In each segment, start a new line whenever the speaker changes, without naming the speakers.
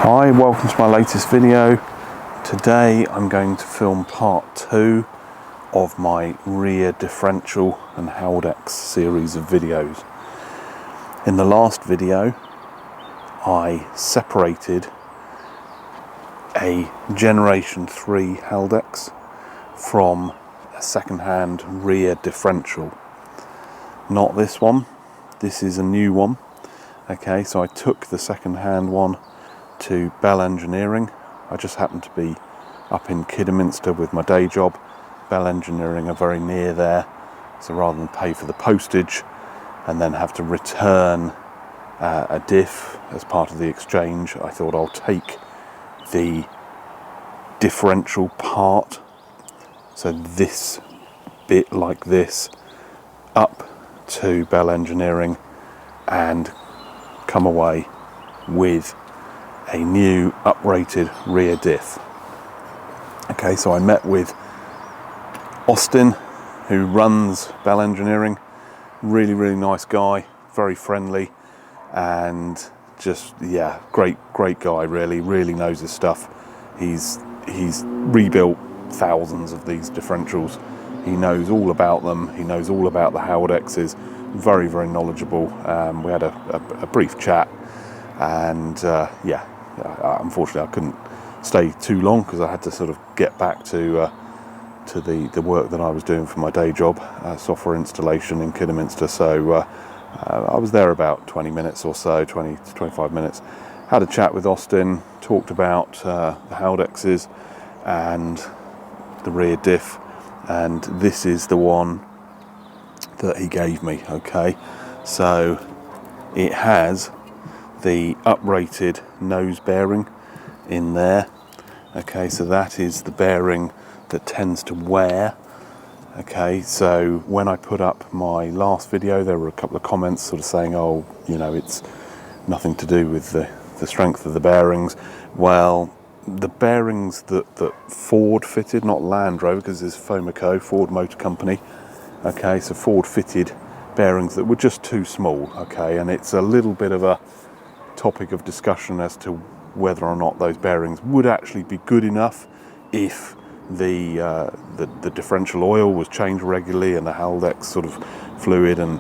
Hi, welcome to my latest video. Today I'm going to film part 2 of my rear differential and Haldex series of videos. In the last video I separated a Generation 3 Haldex from a second-hand rear differential. Not this one, this is a new one. Okay, so I took the second-hand one to Bell Engineering. I just happened to be up in Kidderminster with my day job. Bell Engineering are very near there, so rather than pay for the postage and then have to return a diff as part of the exchange, I thought I'll take the differential part, so this bit like this, up to Bell Engineering and come away with a new uprated rear diff. Okay, so I met with Austin, who runs Bell Engineering. Really nice guy, very friendly, and just, yeah, great guy. Really knows his stuff. He's rebuilt thousands of these differentials. He knows all about them. He knows all about the Haldexes. Very knowledgeable. We had a brief chat, and yeah, unfortunately I couldn't stay too long because I had to sort of get back to the work that I was doing for my day job, software installation in Kidderminster. So I was there about 20 minutes or so, 20 to 25 minutes. Had a chat with Austin, talked about the Haldexes and the rear diff, and this is the one that he gave me. Okay, so it has the uprated nose bearing in there. Okay, so that is the bearing that tends to wear. Okay, so when I put up my last video, there were a couple of comments sort of saying, oh, you know, it's nothing to do with the strength of the bearings. Well, the bearings that Ford fitted, not Land Rover, because it's Fomico, Ford Motor Company. Okay, so Ford fitted bearings that were just too small. Okay, and it's a little bit of a topic of discussion as to whether or not those bearings would actually be good enough if the differential oil was changed regularly and the Haldex sort of fluid, and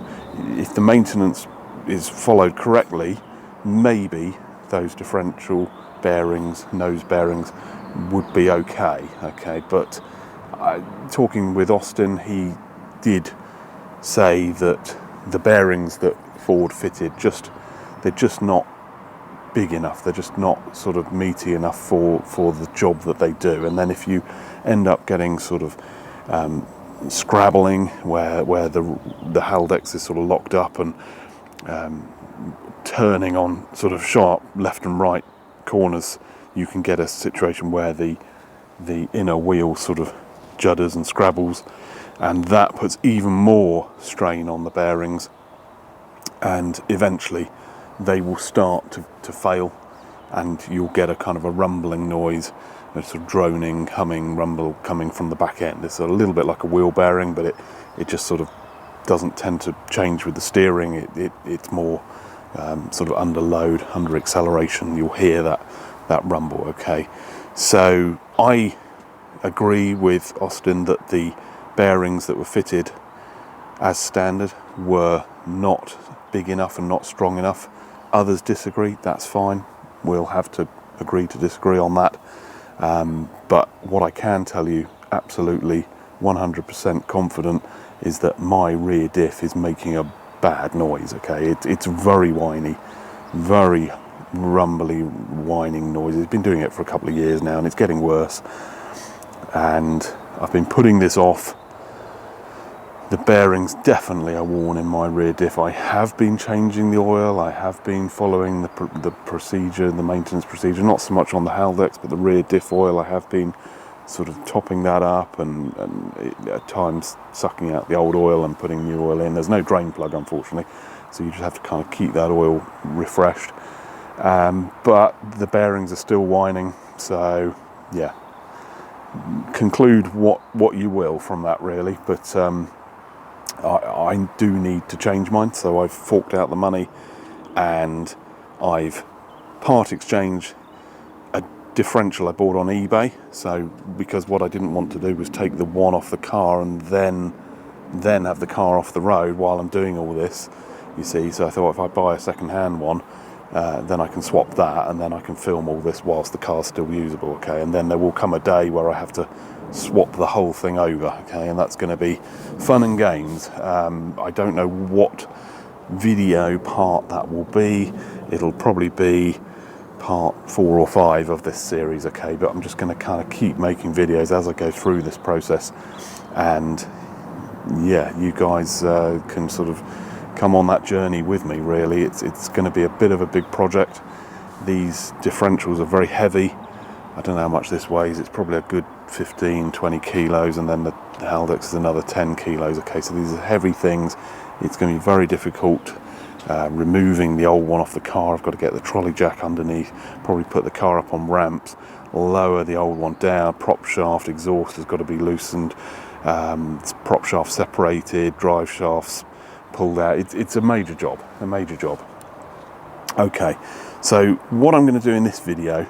if the maintenance is followed correctly, maybe those differential bearings, nose bearings, would be okay. Okay, but talking with Austin, he did say that the bearings that Ford fitted, they're just not big enough. They're just not sort of meaty enough for the job that they do. And then if you end up getting sort of scrabbling where the Haldex is sort of locked up and turning on sort of sharp left and right corners, you can get a situation where the inner wheel sort of judders and scrabbles, and that puts even more strain on the bearings, and eventually they will start to fail, and you'll get a kind of a rumbling noise, a sort of droning, humming rumble coming from the back end. It's a little bit like a wheel bearing, but it just sort of doesn't tend to change with the steering. It's more sort of under load, under acceleration, you'll hear that rumble. Okay, so I agree with Austin that the bearings that were fitted as standard were not big enough and not strong enough. Others disagree, that's fine. We'll have to agree to disagree on that. But what I can tell you, absolutely 100% confident, is that my rear diff is making a bad noise. Okay, it's very whiny, very rumbly whining noise. It's been doing it for a couple of years now, and it's getting worse. And I've been putting this off. The bearings definitely are worn in my rear diff. I have been changing the oil. I have been following the procedure, the maintenance procedure, not so much on the Haldex, but the rear diff oil. I have been sort of topping that up and at times sucking out the old oil and putting new oil in. There's no drain plug, unfortunately, so you just have to kind of keep that oil refreshed. But the bearings are still whining, so yeah. Conclude what you will from that, really, but I do need to change mine, so I've forked out the money and I've part exchanged differential I bought on eBay. So because what I didn't want to do was take the one off the car and then have the car off the road while I'm doing all this, you see. So I thought if I buy a second-hand one, then I can swap that, and then I can film all this whilst the car's still usable, okay? And then there will come a day where I have to swap the whole thing over, okay? And that's going to be fun and games. I don't know what video part that will be. It'll probably be part 4 or 5 of this series, okay? But I'm just going to kind of keep making videos as I go through this process, and yeah, you guys can sort of come on that journey with me, really. It's going to be a bit of a big project. These differentials are very heavy. I don't know how much this weighs. It's probably a good 15-20 kilos, and then the Haldex is another 10 kilos, okay? So these are heavy things. It's going to be very difficult removing the old one off the car. I've got to get the trolley jack underneath, probably put the car up on ramps, lower the old one down, prop shaft, exhaust has got to be loosened, prop shaft separated, drive shafts pulled out. It's a major job, Okay, so what I'm going to do in this video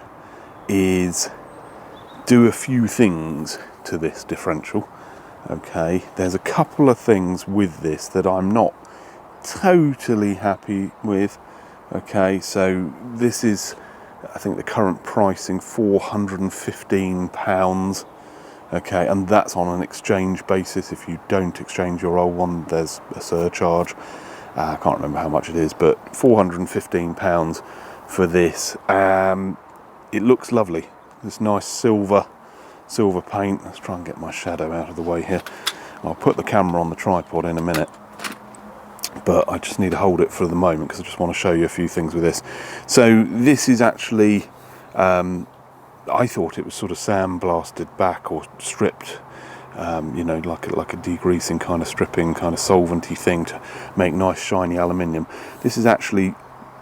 is do a few things to this differential, okay? There's a couple of things with this that I'm not totally happy with, okay? So this is, I think the current pricing, £415, okay, and that's on an exchange basis. If you don't exchange your old one, there's a surcharge. I can't remember how much it is, but £415 for this. It looks lovely. This nice silver paint. Let's try and get my shadow out of the way here. I'll put the camera on the tripod in a minute, but I just need to hold it for the moment because I just want to show you a few things with this. So this is actually, I thought it was sort of sandblasted back or stripped, you know, like a degreasing kind of stripping, kind of solventy thing to make nice shiny aluminium. This is actually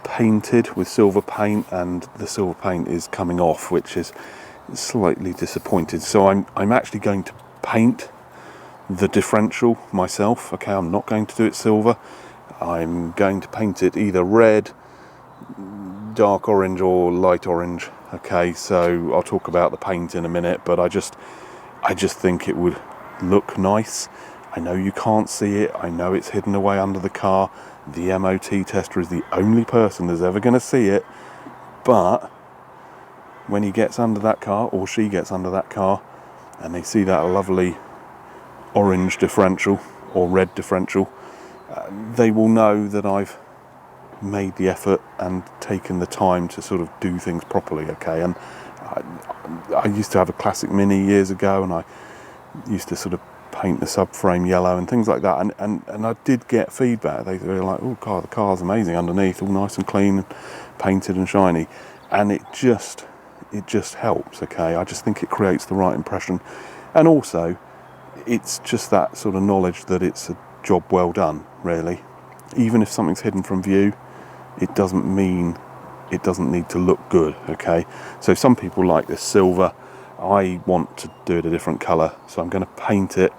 painted with silver paint, and the silver paint is coming off, which is slightly disappointed. So I'm actually going to paint the differential myself, okay? I'm not going to do it silver. I'm going to paint it either red, dark orange, or light orange, okay? So I'll talk about the paint in a minute, but I just think it would look nice. I know you can't see it, I know it's hidden away under the car. The MOT tester is the only person that's ever going to see it, but when he gets under that car, or she gets under that car, and they see that lovely orange differential or red differential, they will know that I've made the effort and taken the time to sort of do things properly, okay? And I used to have a classic Mini years ago, and I used to sort of paint the subframe yellow and things like that, and I did get feedback. They were like, oh God, the car's amazing underneath, all nice and clean and painted and shiny, and it just helps, okay? I just think it creates the right impression, and also it's just that sort of knowledge that it's a job well done, really. Even if something's hidden from view, it doesn't mean it doesn't need to look good, okay? So some people like this silver. I want to do it a different colour, so I'm going to paint it,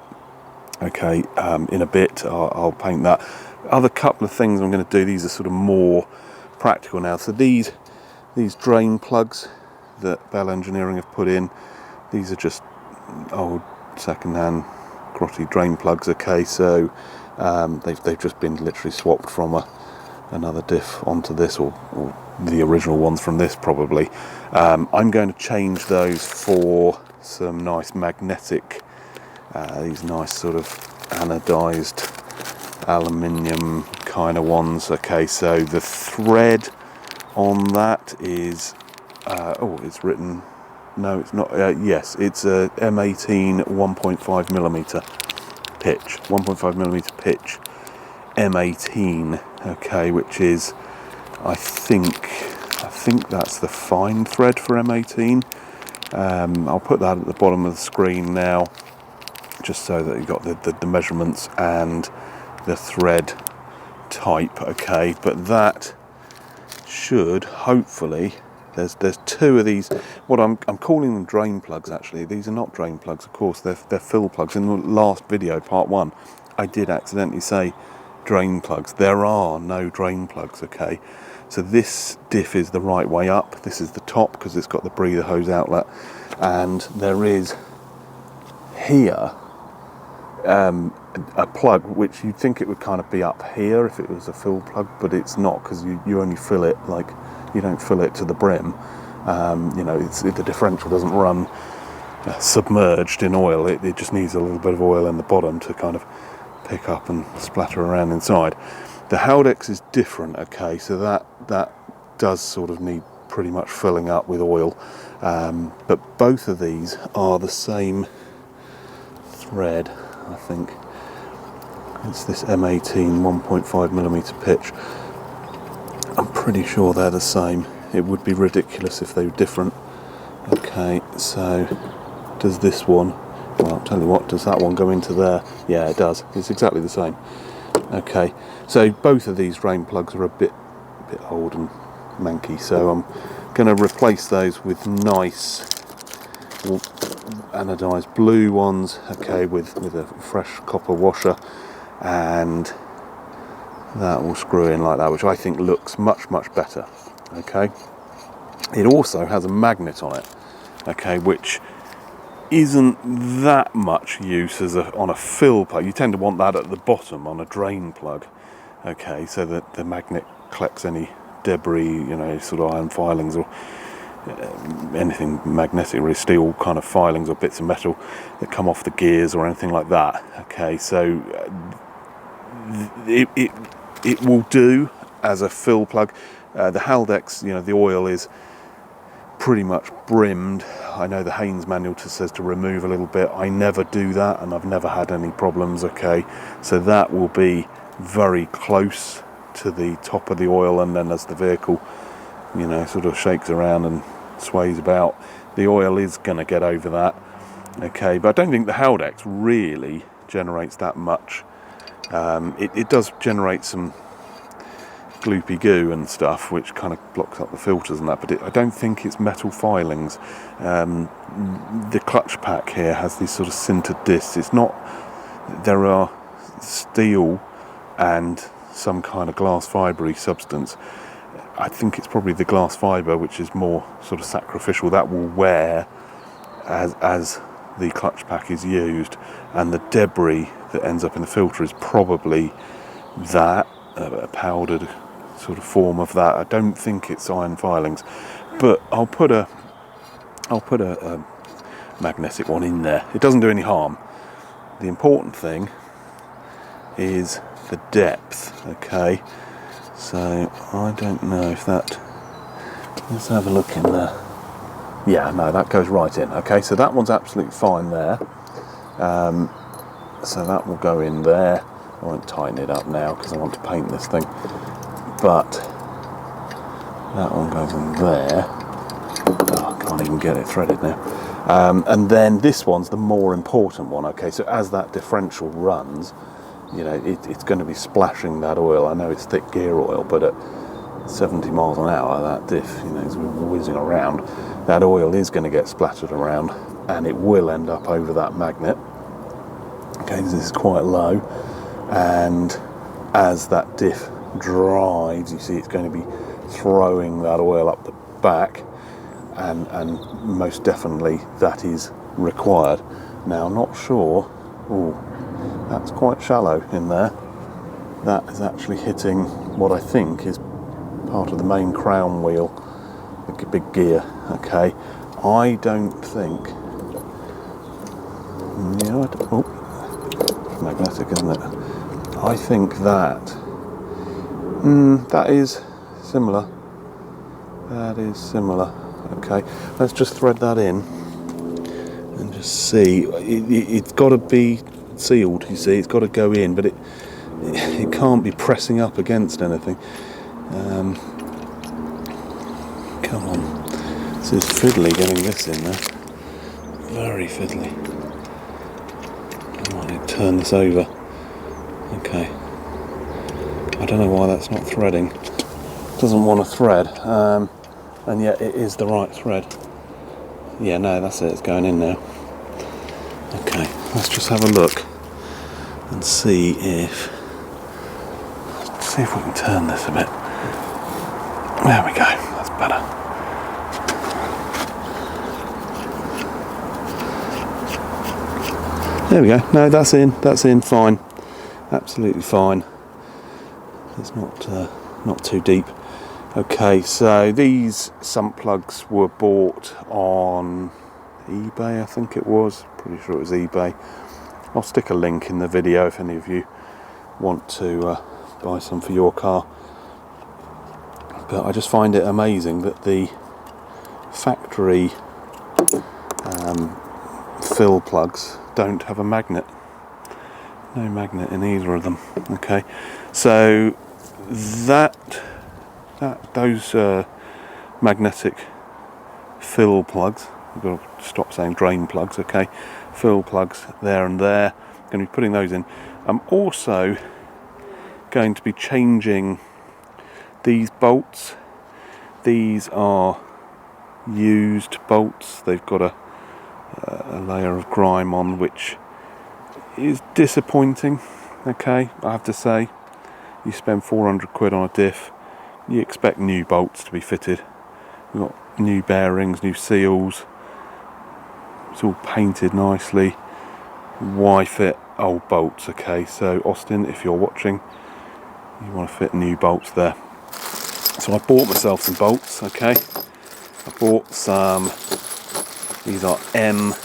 okay? In a bit I'll paint that. Other couple of things I'm going to do, these are sort of more practical now. So these drain plugs that Bell Engineering have put in, these are just old second-hand grotty drain plugs, okay? So they've just been literally swapped from another Diff onto this, or the original ones from this probably. I'm going to change those for some nice magnetic, these nice sort of anodized aluminium kind of ones, okay? So the thread on that is, it's written, no it's not, yes, it's a M18 1.5 millimeter pitch, 1.5 millimeter pitch M18, okay, which is, I think that's the fine thread for M18. I'll put that at the bottom of the screen now, just so that you've got the measurements and the thread type, okay? But that should hopefully, there's two of these, what I'm calling them drain plugs actually. These are not drain plugs, of course, they're fill plugs. In the last video, part 1, I did accidentally say drain plugs. There are no drain plugs, okay? So this diff is the right way up. This is the top because it's got the breather hose outlet, and there is here a plug which you'd think it would kind of be up here if it was a fill plug, but it's not, because you only fill it, like, you don't fill it to the brim. You know, the differential doesn't run submerged in oil. It just needs a little bit of oil in the bottom to kind of pick up and splatter around inside. The Haldex is different, okay, so that does sort of need pretty much filling up with oil, but both of these are the same thread. I think it's this M18 1.5mm pitch. I'm pretty sure they're the same. It would be ridiculous if they were different. Okay, so does this one, well, I'll tell you what, does that one go into there? Yeah, it does. It's exactly the same. Okay, so both of these drain plugs are a bit old and manky, so I'm going to replace those with nice anodized blue ones, okay, with a fresh copper washer, and that will screw in like that, which I think looks much better. Okay, it also has a magnet on it, okay, which isn't that much use as on a fill plug. You tend to want that at the bottom on a drain plug, okay, so that the magnet collects any debris, you know, sort of iron filings or anything magnetic, really, steel kind of filings or bits of metal that come off the gears or anything like that. Okay, so it will do as a fill plug. The Haldex, you know, the oil is pretty much brimmed. I know the Haynes manual says to remove a little bit. I never do that, and I've never had any problems. Okay, so that will be very close to the top of the oil, and then as the vehicle, you know, sort of shakes around and sways about, the oil is going to get over that. Okay, but I don't think the Haldex really generates that much. It does generate some gloopy goo and stuff, which kind of blocks up the filters and that, but I don't think it's metal filings. The clutch pack here has these sort of sintered discs. It's not, there are steel and some kind of glass fibre-y substance. I think it's probably the glass fibre which is more sort of sacrificial. That will wear as the clutch pack is used, and the debris that ends up in the filter is probably that, a powdered sort of form of that. I don't think it's iron filings, but I'll put a magnetic one in there. It doesn't do any harm. The important thing is the depth, okay, so I don't know if that, let's have a look in there. Yeah, no, that goes right in. Okay, so that one's absolutely fine there, so that will go in there. I won't tighten it up now because I want to paint this thing, but that one goes in there. Oh, I can't even get it threaded now. And then this one's the more important one. Okay, so as that differential runs, you know, it's going to be splashing that oil. I know it's thick gear oil, but at 70 miles an hour, that diff, you know, is whizzing around. That oil is going to get splattered around, and it will end up over that magnet. Okay, this is quite low, and as that diff drives, you see it's going to be throwing that oil up the back, and most definitely that is required. Now, I'm not sure. Ooh, that's quite shallow in there. That is actually hitting what I think is part of the main crown wheel, the big gear. Okay, I don't think. Yeah, it's magnetic, isn't it? I think that. That is similar. That is similar. Okay, let's just thread that in and just see. It's got to be sealed. You see, it's got to go in, but it can't be pressing up against anything. Come on, this is fiddly getting this in there. Very fiddly. I might turn this over. Okay. I don't know why that's not threading. It doesn't want to thread, and yet it is the right thread. Yeah, no, that's it. It's going in now. Okay, let's just have a look and see if we can turn this a bit. There we go, that's better. There we go. No, that's in fine. Absolutely fine. It's not too deep. Okay, so these sump plugs were bought on eBay, I think it was. Pretty sure it was eBay. I'll stick a link in the video if any of you want to buy some for your car. But I just find it amazing that the factory fill plugs don't have a magnet. No magnet in either of them. Okay, so those magnetic fill plugs, I've got to stop saying drain plugs, okay, fill plugs there and there, I'm going to be putting those in. I'm also going to be changing these bolts. These are used bolts. They've got a layer of grime on, which is disappointing, okay, I have to say. You spend 400 quid on a diff, you expect new bolts to be fitted. We've got new bearings, new seals, it's all painted nicely. Why fit old bolts? Okay, so Austin, if you're watching, you want to fit new bolts there. So I bought myself some bolts, okay. I bought some, these are M8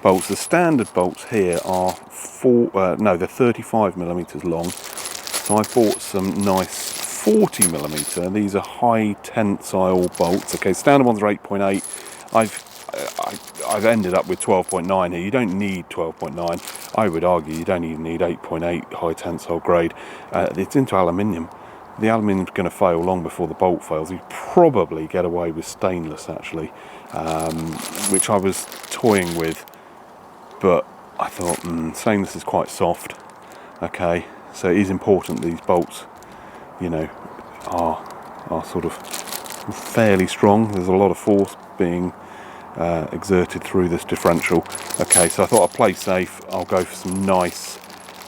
bolts. The standard bolts here are they're 35 millimeters long. So I bought some nice 40 millimeter. These are high tensile bolts. Okay, standard ones are 8.8. I've ended up with 12.9 here. You don't need 12.9. I would argue you don't even need 8.8 high tensile grade. It's into aluminium. The aluminium's going to fail long before the bolt fails. You probably get away with stainless actually, which I was toying with, but I thought stainless is quite soft. Okay, so it is important these bolts, you know, are sort of fairly strong. There's a lot of force being exerted through this differential. Okay, so I thought I'd play safe. I'll go for some nice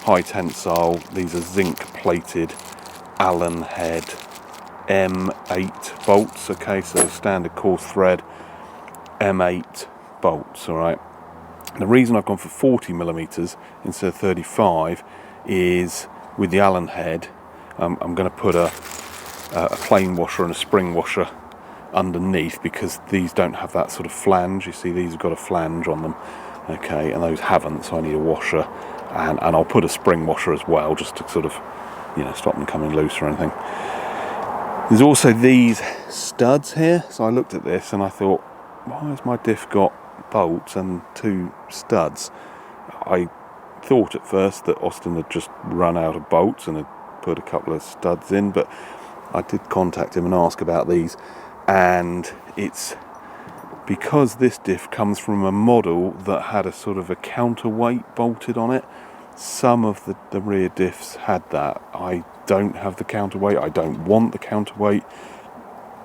high tensile. These are zinc plated Allen head M8 bolts. Okay, so standard coarse thread M8 bolts. All right. The reason I've gone for 40 millimeters instead of 35 is with the Allen head, I'm going to put a plane washer and a spring washer underneath, because these don't have that sort of flange. You see, these have got a flange on them, okay, and those haven't, so I need a washer, and I'll put a spring washer as well, just to sort of, you know, stop them coming loose or anything. There's also these studs here, so I looked at this and I thought, why has my diff got bolts and two studs? I thought at first that Austin had just run out of bolts and had put a couple of studs in, but I did contact him and ask about these, and it's because this diff comes from a model that had a sort of a counterweight bolted on it. Some of the rear diffs had that. I don't have the counterweight. I don't want the counterweight.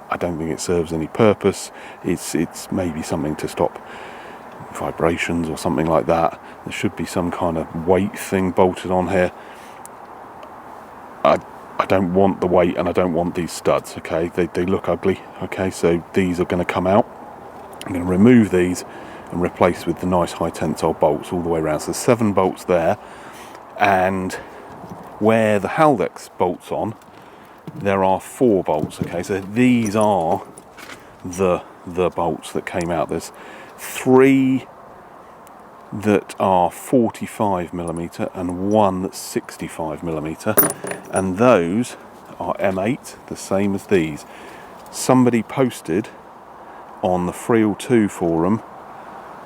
I don't think it serves any purpose. It's maybe something to stop vibrations or something like that. There should be some kind of weight thing bolted on here. I don't want the weight, and I don't want these studs, okay? They look ugly, okay? So these are going to come out. I'm going to remove these and replace with the nice high tensile bolts all the way around. So 7 bolts there, and where the Haldex bolts on, there are 4 bolts, okay? So these are the bolts that came out. There's 3 that are 45 millimeter and 1 that's 65 millimeter, and those are M8, the same as these. Somebody posted on the Freel 2 forum,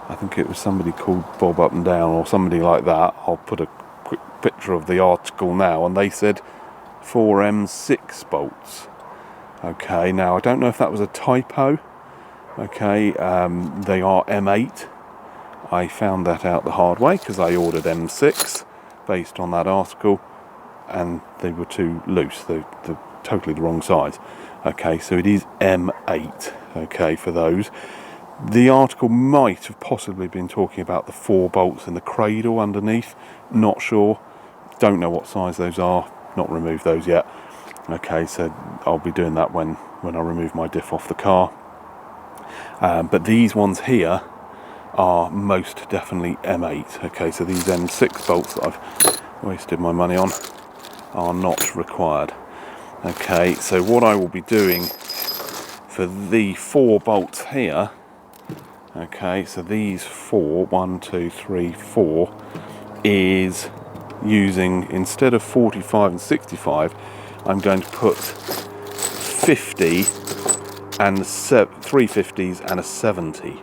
I think it was somebody called Bob Up and Down or somebody like that. I'll put a quick picture of the article now, and they said 4M6 bolts. Okay, now I don't know if that was a typo. Okay, they are M8. I found that out the hard way because I ordered M6 based on that article, and they were too loose. They're totally the wrong size. Okay, so it is M8, okay, for those. The article might have possibly been talking about the 4 bolts in the cradle underneath. Not sure. Don't know what size those are. Not removed those yet. Okay, so I'll be doing that when I remove my diff off the car. But these ones here are most definitely M8. Okay, so these M6 bolts that I've wasted my money on are not required. Okay, so what I will be doing for the 4 bolts here, okay, so these 4, 1, 2, 3, 4, is using, instead of 45 and 65, I'm going to put 50 and 3 50s and a 70,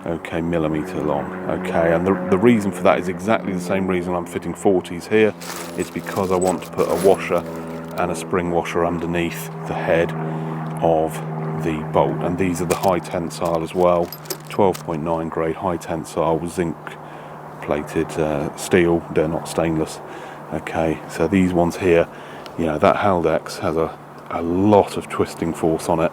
okay, millimetre long. Okay, and the reason for that is exactly the same reason I'm fitting 40s here. It's because I want to put a washer and a spring washer underneath the head of the bolt, and these are the high tensile as well, 12.9 grade high tensile zinc plated steel. They're not stainless. Okay, so these ones here, you know, that Haldex has a lot of twisting force on it.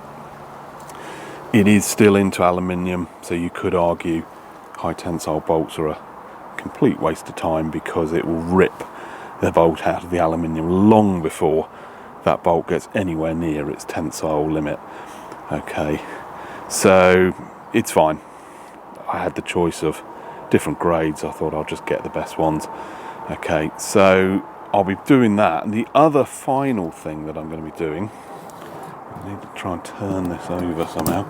It is still into aluminium, so you could argue high tensile bolts are a complete waste of time, because it will rip the bolt out of the aluminium long before that bolt gets anywhere near its tensile limit. Okay, so it's fine. I had the choice of different grades. I thought I'll just get the best ones. Okay, so I'll be doing that. And the other final thing that I'm going to be doing, I need to try and turn this over somehow,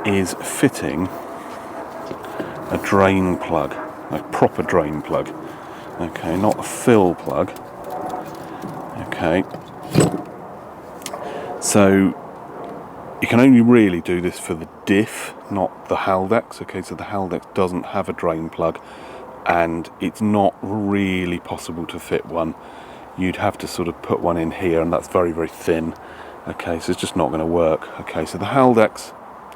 is fitting a drain plug, a proper drain plug. Okay, not a fill plug. Okay, so you can only really do this for the Diff, not the Haldex. Okay, so the Haldex doesn't have a drain plug, and it's not really possible to fit one. You'd have to sort of put one in here, and that's very, very thin. Okay, so it's just not going to work. Okay, so the Haldex,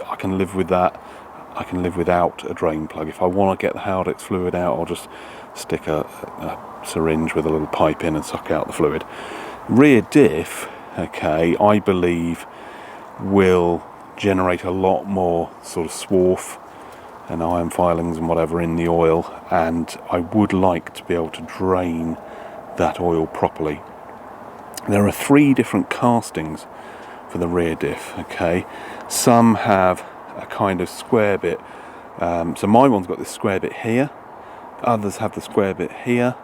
I can live with that. I can live without a drain plug. If I want to get the Haldex fluid out, I'll just stick a syringe with a little pipe in and suck out the fluid. Rear diff, okay, I believe will generate a lot more sort of swarf and iron filings and whatever in the oil, and I would like to be able to drain that oil properly. There are 3 different castings for the rear diff. Okay, some have a kind of square bit, so my one's got this square bit here, others have the square bit here,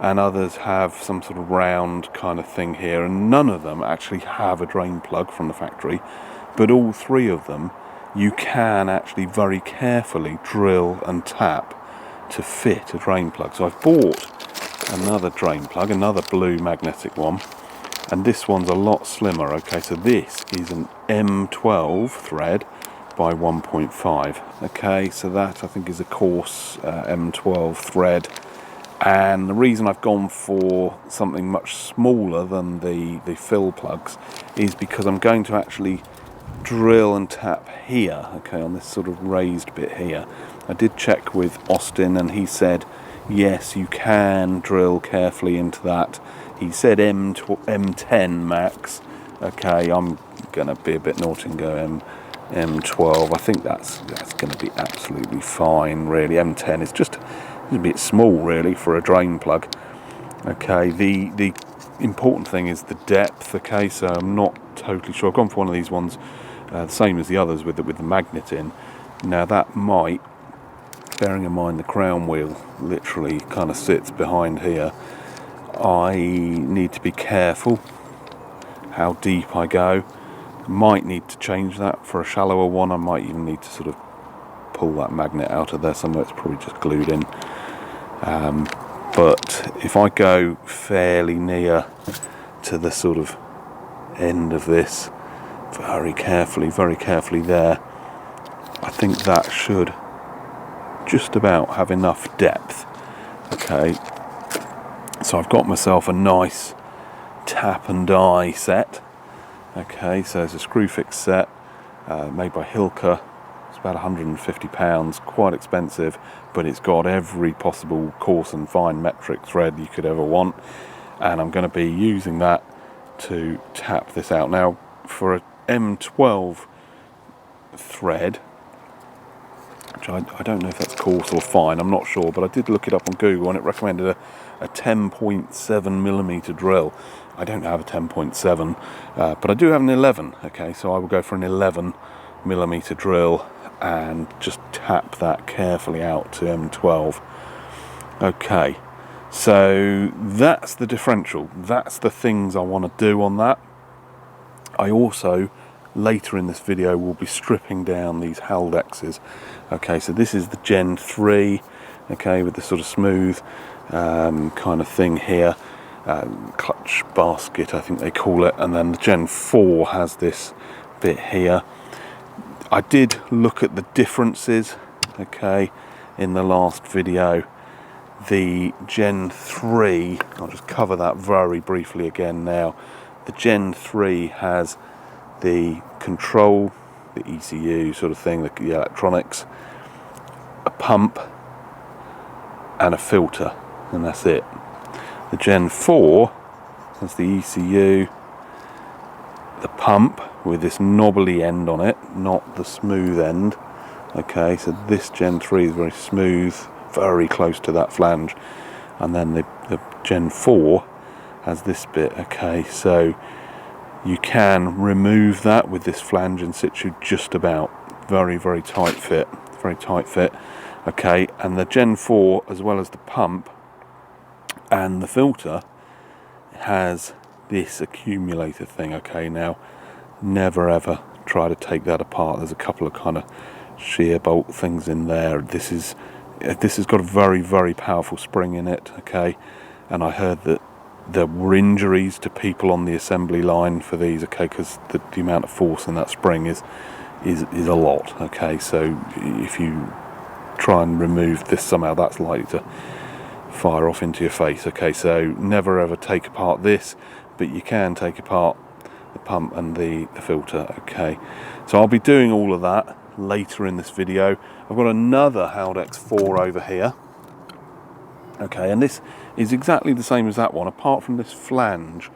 and others have some sort of round kind of thing here, and none of them actually have a drain plug from the factory, but all 3 of them you can actually very carefully drill and tap to fit a drain plug. So I've bought another drain plug, another blue magnetic one, and this one's a lot slimmer. Okay, so this is an M12 thread by 1.5. Okay, so that I think is a coarse M12 thread. And the reason I've gone for something much smaller than the fill plugs is because I'm going to actually drill and tap here, okay, on this sort of raised bit here. I did check with Austin, and he said, yes, you can drill carefully into that. He said M10 max. Okay, I'm going to be a bit naughty and go M12. I think that's going to be absolutely fine, really. M10 is just a bit small, really, for a drain plug. Okay, the important thing is the depth. Okay, so I'm not totally sure. I've gone for one of these ones, the same as the others with the magnet in. Now that might, bearing in mind the crown wheel literally kind of sits behind here, I need to be careful how deep I go. Might need to change that for a shallower one. I might even need to sort of pull that magnet out of there somewhere. It's probably just glued in. But if I go fairly near to the sort of end of this, very carefully there, I think that should just about have enough depth. Okay, so I've got myself a nice tap and die set. Okay, so it's a screw fix set made by Hilker. It's about £150, quite expensive, but it's got every possible coarse and fine metric thread you could ever want, and I'm going to be using that to tap this out. Now, for a M12 thread, which I don't know if that's coarse or fine, I'm not sure, but I did look it up on Google and it recommended a 10.7mm drill. I don't have a 10.7, but I do have an 11, okay, so I will go for an 11mm drill and just tap that carefully out to M12. Okay, so that's the differential, that's the things I want to do on that. I also, later in this video, will be stripping down these Haldexes. Okay, so this is the Gen 3, okay, with the sort of smooth kind of thing here, clutch basket I think they call it, and then the Gen 4 has this bit here. I did look at the differences, okay, in the last video. The Gen 3, I'll just cover that very briefly again now. The Gen 3 has the control, the ECU sort of thing, the electronics, a pump and a filter, and that's it. The Gen 4 has the ECU, the pump with this knobbly end on it, not the smooth end. Okay, so this Gen 3 is very smooth, very close to that flange, and then the Gen 4 has this bit. Okay, so you can remove that with this flange in situ just about. Very tight fit, very tight fit. Okay, and the Gen 4, as well as the pump and the filter, has this accumulator thing. Okay, now never ever try to take that apart. There's a couple of kind of shear bolt things in there. This has got a very powerful spring in it. Okay, and I heard that there were injuries to people on the assembly line for these. Okay, because the amount of force in that spring is a lot. Okay, so if you try and remove this somehow, that's likely to fire off into your face. Okay, so never ever take apart this, but you can take apart the pump and the filter. Okay, so I'll be doing all of that later in this video. I've got another Haldex 4 over here. Okay, and this is exactly the same as that one, apart from this flange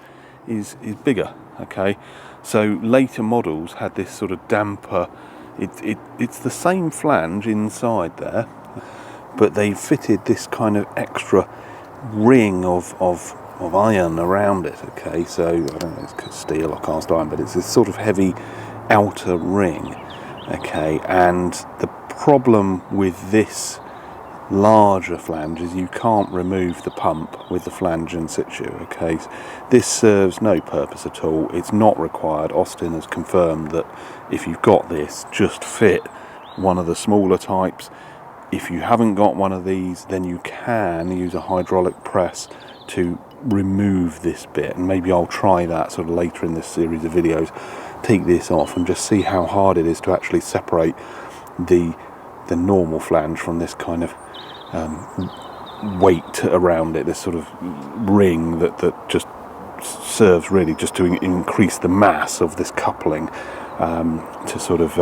is bigger. Okay, so later models had this sort of damper. It's the same flange inside there, but they fitted this kind of extra ring of iron around it. Okay, so I don't know, it's steel or cast iron, but it's this sort of heavy outer ring. Okay, and the problem with this larger flange is you can't remove the pump with the flange in situ. Okay, this serves no purpose at all. It's not required. Austin has confirmed that if you've got this, just fit one of the smaller types. If you haven't got one of these, then you can use a hydraulic press to remove this bit, and maybe I'll try that sort of later in this series of videos. Take this off and just see how hard it is to actually separate the normal flange from this kind of weight around it, this sort of ring that just serves really just to increase the mass of this coupling, to sort of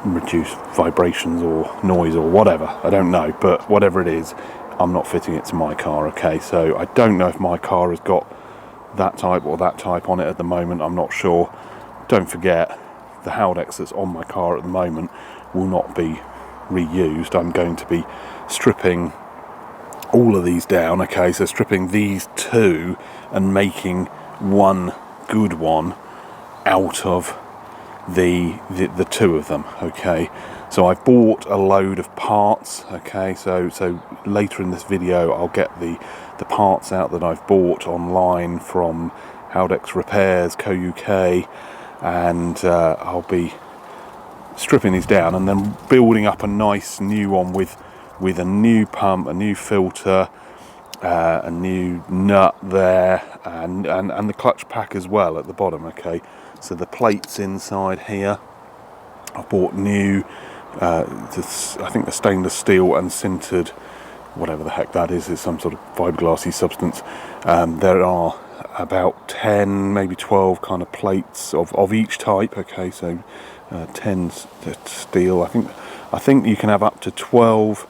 reduce vibrations or noise or whatever. I don't know, but whatever it is, I'm not fitting it to my car. Okay, so I don't know if my car has got that type or that type on it at the moment. I'm not sure. Don't forget, the Haldex that's on my car at the moment will not be reused. I'm going to be stripping all of these down. Okay, so stripping these two and making one good one out of the two of them. Okay, so I've bought a load of parts. Okay, so later in this video I'll get the parts out that I've bought online from Haldex Repairs Co UK, and I'll be stripping these down and then building up a nice new one with a new pump, a new filter, a new nut there, and the clutch pack as well at the bottom. Okay, so the plates inside here I bought new, I think the stainless steel and sintered, whatever the heck that is some sort of fiberglassy substance. There are about 10, maybe 12 kind of plates of each type. Okay, so 10 steel. I think you can have up to 12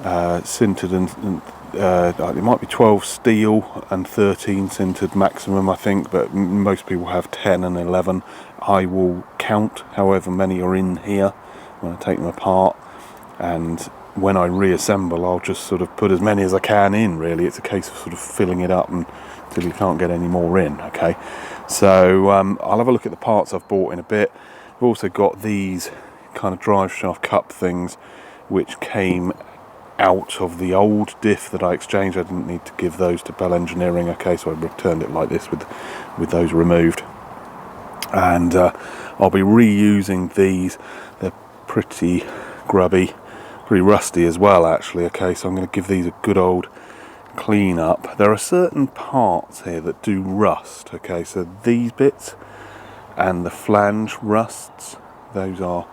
sintered and it might be 12 steel and 13 sintered maximum, I think, but most people have 10 and 11. I will count however many are in here. when I take them apart, and when I reassemble I'll just sort of put as many as I can in. Really, it's a case of sort of filling it up until you can't get any more in. Okay, so I'll have a look at the parts I've bought in a bit. I've also got these kind of drive shaft cup things which came out of the old Diff that I exchanged. I didn't need to give those to Bell Engineering. Okay, so I returned it like this with those removed, and I'll be reusing these. They're pretty grubby, pretty rusty as well actually. Okay, so I'm going to give these a good old clean up. There are certain parts here that do rust. Okay, so these bits and the flange rusts, those are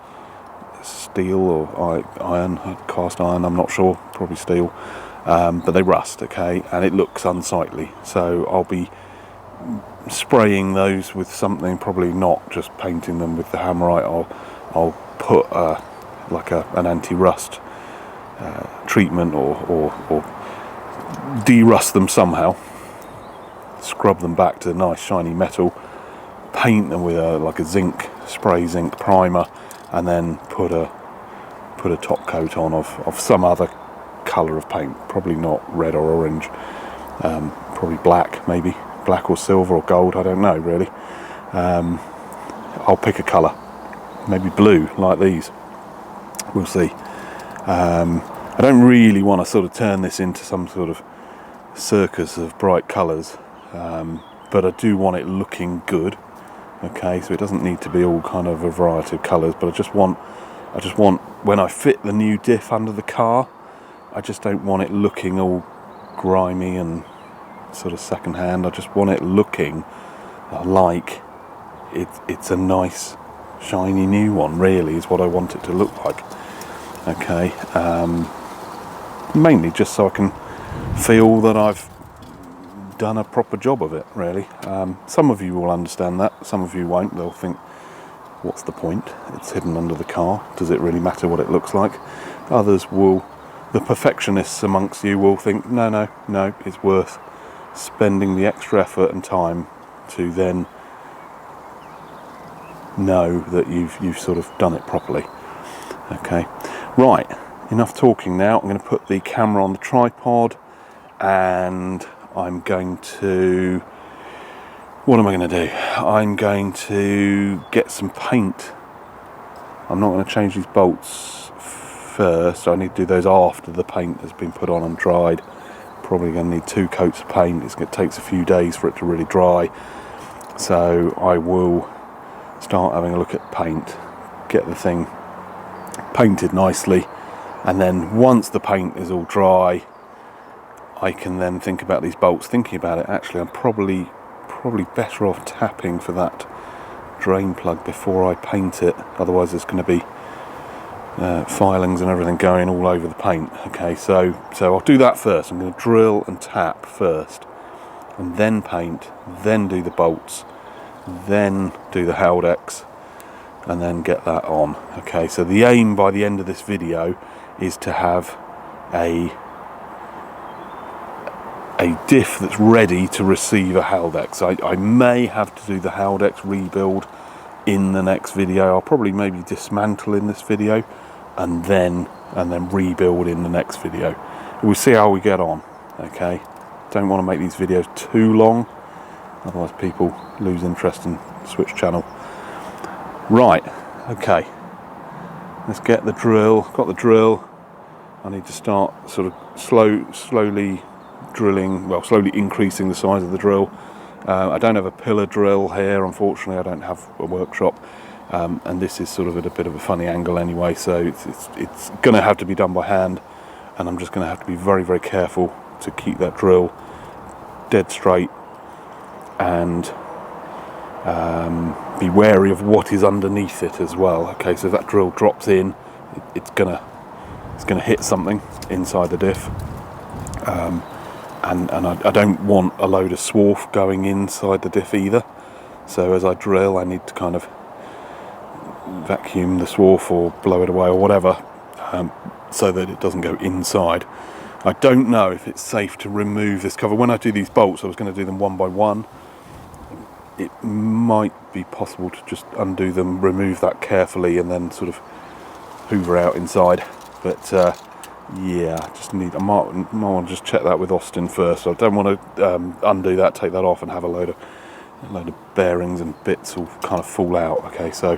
steel or iron, cast iron, I'm not sure, probably steel, but they rust. Okay, and it looks unsightly, so I'll be spraying those with something, probably not just painting them with the Hammerite. I'll put like an anti-rust treatment or de-rust them somehow, scrub them back to nice shiny metal, paint them with like a spray zinc primer, and then put a top coat on of some other colour of paint, probably not red or orange, probably black, maybe black or silver or gold, I don't know really. I'll pick a colour, maybe blue like these, we'll see. I don't really want to sort of turn this into some sort of circus of bright colours, but I do want it looking good. Okay, so it doesn't need to be all kind of a variety of colours, but I just want when I fit the new Diff under the car, I just don't want it looking all grimy and sort of second hand. I just want it looking like it's a nice shiny new one, really, is what I want it to look like. Okay, mainly just so I can feel that I've done a proper job of it, really. Some of you will understand that, some of you won't. They'll think, what's the point? It's hidden under the car, does it really matter what it looks like? Others will, the perfectionists amongst you, will think, no, it's worth spending the extra effort and time to then know that you've sort of done it properly. Okay, right, enough talking now. I'm going to put the camera on the tripod, and I'm going to, what am I going to do? I'm going to get some paint. I'm not going to change these bolts first. I need to do those after the paint has been put on and dried. Probably going to need 2 coats of paint. It takes a few days for it to really dry, so I will start having a look at paint, get the thing painted nicely, and then once the paint is all dry, I can then think about these bolts. Thinking about it, actually, I'm probably better off tapping for that drain plug before I paint it. Otherwise, there's going to be filings and everything going all over the paint. Okay, so I'll do that first. I'm going to drill and tap first, and then paint, then do the bolts, then do the Haldex, and then get that on. Okay, so the aim by the end of this video is to have a Diff that's ready to receive a Haldex. I may have to do the Haldex rebuild in the next video. I'll probably maybe dismantle in this video and then rebuild in the next video. We'll see how we get on. Okay, don't want to make these videos too long, otherwise people lose interest and switch channel. Right, okay, let's get the drill. Got the drill. I need to start sort of slowly drilling, well, slowly increasing the size of the drill. I don't have a pillar drill here, unfortunately. I don't have a workshop, and this is sort of at a bit of a funny angle anyway, so it's going to have to be done by hand, and I'm just going to have to be very, very careful to keep that drill dead straight, and be wary of what is underneath it as well. Okay, so if that drill drops in, it's gonna hit something inside the Diff. And I don't want a load of swarf going inside the Diff either. So as I drill, I need to kind of vacuum the swarf or blow it away or whatever, so that it doesn't go inside. I don't know if it's safe to remove this cover. When I do these bolts, I was going to do them one by one. It might be possible to just undo them, remove that carefully, and then sort of hoover out inside. But yeah, I might want to just check that with Austin first. So I don't want to undo that, take that off, and have a load of bearings and bits all kind of fall out. Okay, so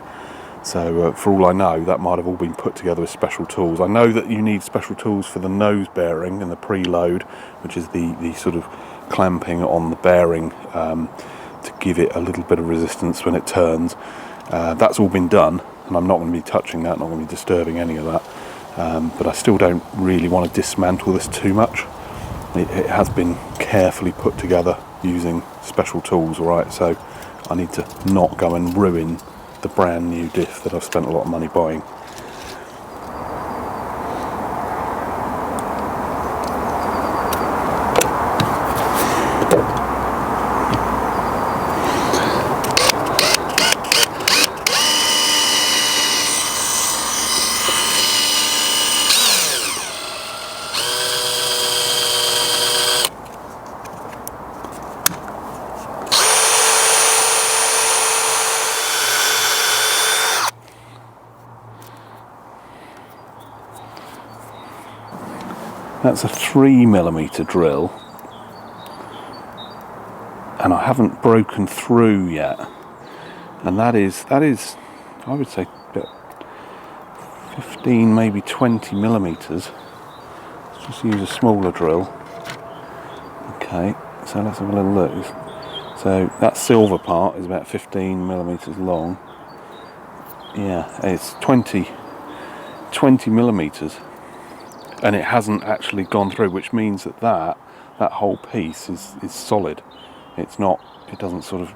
for all I know, that might have all been put together with special tools. I know that you need special tools for the nose bearing and the preload, which is the sort of clamping on the bearing to give it a little bit of resistance when it turns. That's all been done, and I'm not going to be touching that, not going to be disturbing any of that. But I still don't really want to dismantle this too much. It has been carefully put together using special tools, alright, so I need to not go and ruin the brand new Diff that I've spent a lot of money buying. That's a 3mm drill, and I haven't broken through yet. And that is, I would say, about 15, maybe 20mm. Let's just use a smaller drill. Okay, so let's have a little look. So that silver part is about 15mm long. Yeah, it's 20mm. And it hasn't actually gone through, which means that whole piece is solid. It doesn't sort of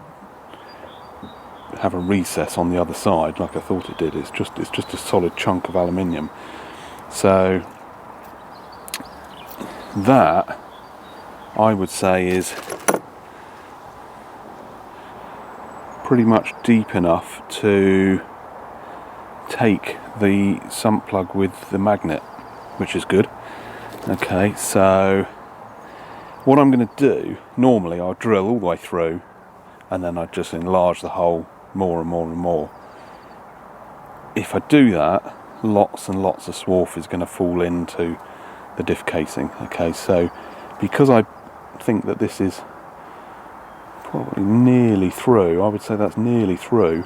have a recess on the other side like I thought it did. It's just a solid chunk of aluminium. So that, I would say, is pretty much deep enough to take the sump plug with the magnet, which is good. Okay, so what I'm going to do, normally I'll drill all the way through and then I just enlarge the hole more and more and more. If I do that, lots and lots of swarf is going to fall into the diff casing. Okay, so because I think that this is probably nearly through, I would say that's nearly through,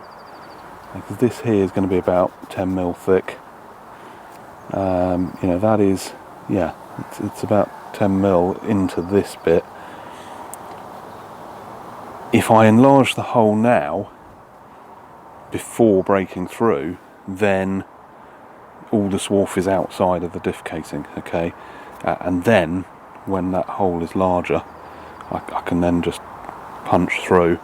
because this here is going to be about 10mm thick. You know, that is, yeah, it's about 10mm into this bit. If I enlarge the hole now before breaking through, then all the swarf is outside of the diff casing. Okay, and then when that hole is larger, I can then just punch through,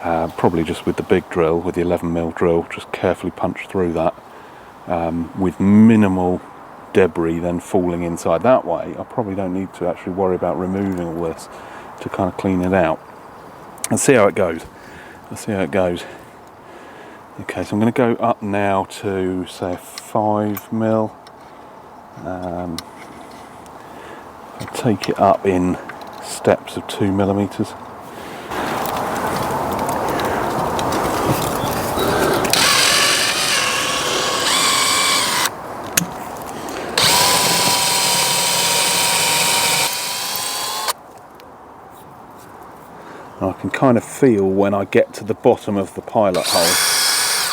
probably just with the big drill, with the 11mm drill, just carefully punch through that. With minimal debris then falling inside. That way I probably don't need to actually worry about removing all this to kind of clean it out. Let's see how it goes. Okay, so I'm going to go up now to, say, 5mm. I'll take it up in steps of 2mm. I can kind of feel when I get to the bottom of the pilot hole,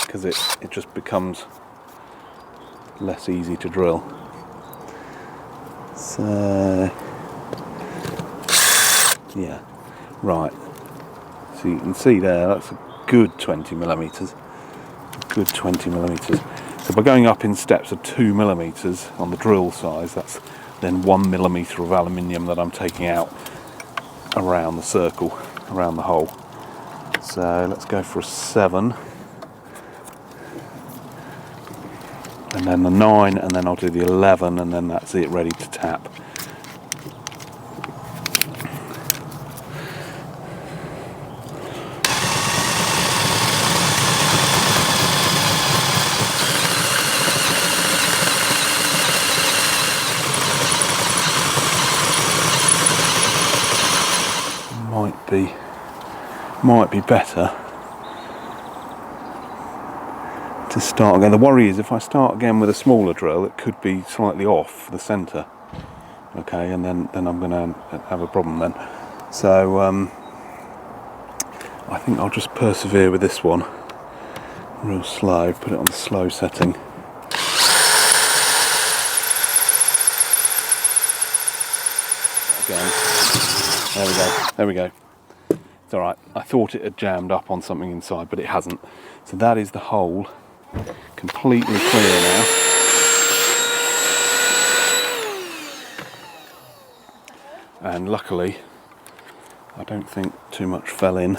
because it just becomes less easy to drill. So yeah, right, so you can see there, that's a good 20mm, good 20mm. So by going up in steps of 2mm on the drill size, that's then 1mm of aluminium that I'm taking out around the circle, around the hole. So let's go for a 7, and then the 9, and then I'll do the 11, and then that's it, ready to tap. Might be better to start again. The worry is if I start again with a smaller drill, it could be slightly off the centre. Okay, and then I'm going to have a problem then. So I think I'll just persevere with this one real slow, put it on the slow setting. Again. There we go. It's alright. I thought it had jammed up on something inside, but it hasn't. So that is the hole completely clear now. And luckily, I don't think too much fell in.